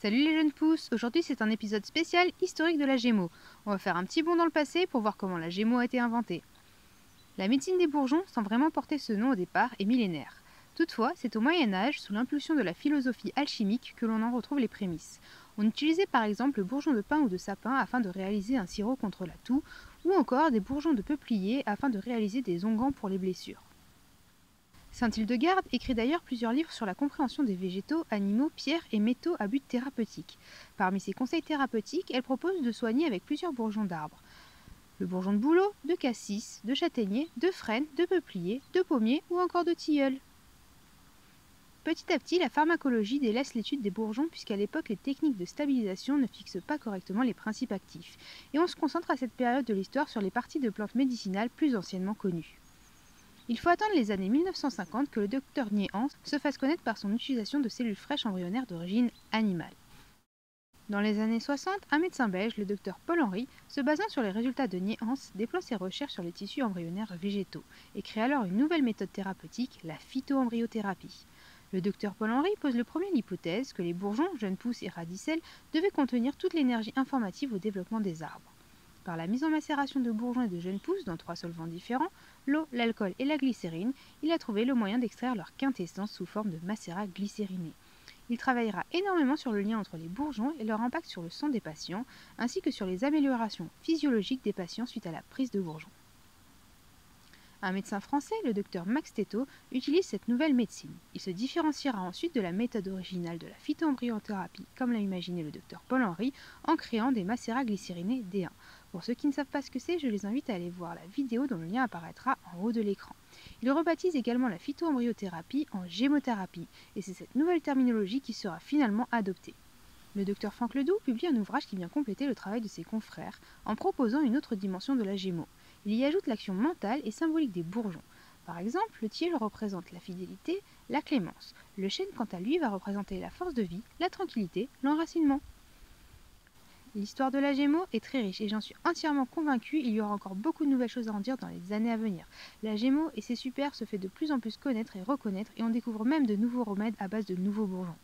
Salut les jeunes pousses, aujourd'hui c'est un épisode spécial historique de la Gémeaux. On va faire un petit bond dans le passé pour voir comment la Gémeaux a été inventée. La médecine des bourgeons, sans vraiment porter ce nom au départ, est millénaire. Toutefois, c'est au Moyen-Âge, sous l'impulsion de la philosophie alchimique, que l'on en retrouve les prémices. On utilisait par exemple le bourgeon de pin ou de sapin afin de réaliser un sirop contre la toux, ou encore des bourgeons de peuplier afin de réaliser des onguents pour les blessures. Saint-Hildegarde écrit d'ailleurs plusieurs livres sur la compréhension des végétaux, animaux, pierres et métaux à but thérapeutique. Parmi ses conseils thérapeutiques, elle propose de soigner avec plusieurs bourgeons d'arbres. Le bourgeon de bouleau, de cassis, de châtaignier, de frêne, de peuplier, de pommier ou encore de tilleul. Petit à petit, la pharmacologie délaisse l'étude des bourgeons puisqu'à l'époque les techniques de stabilisation ne fixent pas correctement les principes actifs, et on se concentre à cette période de l'histoire sur les parties de plantes médicinales plus anciennement connues. Il faut attendre les années 1950 que le docteur Niehans se fasse connaître par son utilisation de cellules fraîches embryonnaires d'origine animale. Dans les années 60, un médecin belge, le docteur Paul Henry, se basant sur les résultats de Niehans, déploie ses recherches sur les tissus embryonnaires végétaux et crée alors une nouvelle méthode thérapeutique, la phytoembryothérapie. Le docteur Paul Henry pose le premier l'hypothèse que les bourgeons, jeunes pousses et radicelles devaient contenir toute l'énergie informative au développement des arbres. Par la mise en macération de bourgeons et de jeunes pousses dans 3 solvants différents, l'eau, l'alcool et la glycérine, il a trouvé le moyen d'extraire leur quintessence sous forme de macérat glycériné. Il travaillera énormément sur le lien entre les bourgeons et leur impact sur le sang des patients, ainsi que sur les améliorations physiologiques des patients suite à la prise de bourgeons. Un médecin français, le docteur Max Thettot, utilise cette nouvelle médecine. Il se différenciera ensuite de la méthode originale de la phytoembryothérapie, comme l'a imaginé le docteur Paul Henry, en créant des macérats glycérinés D1. Pour ceux qui ne savent pas ce que c'est, je les invite à aller voir la vidéo dont le lien apparaîtra en haut de l'écran. Il rebaptise également la phytoembryothérapie en gémothérapie, et c'est cette nouvelle terminologie qui sera finalement adoptée. Le docteur Franck Ledoux publie un ouvrage qui vient compléter le travail de ses confrères en proposant une autre dimension de la Gémeaux. Il y ajoute l'action mentale et symbolique des bourgeons. Par exemple, le tilleul représente la fidélité, la clémence. Le chêne, quant à lui, va représenter la force de vie, la tranquillité, l'enracinement. L'histoire de la Gémeaux est très riche et j'en suis entièrement convaincue, il y aura encore beaucoup de nouvelles choses à en dire dans les années à venir. La Gémeaux et ses super se fait de plus en plus connaître et reconnaître et on découvre même de nouveaux remèdes à base de nouveaux bourgeons.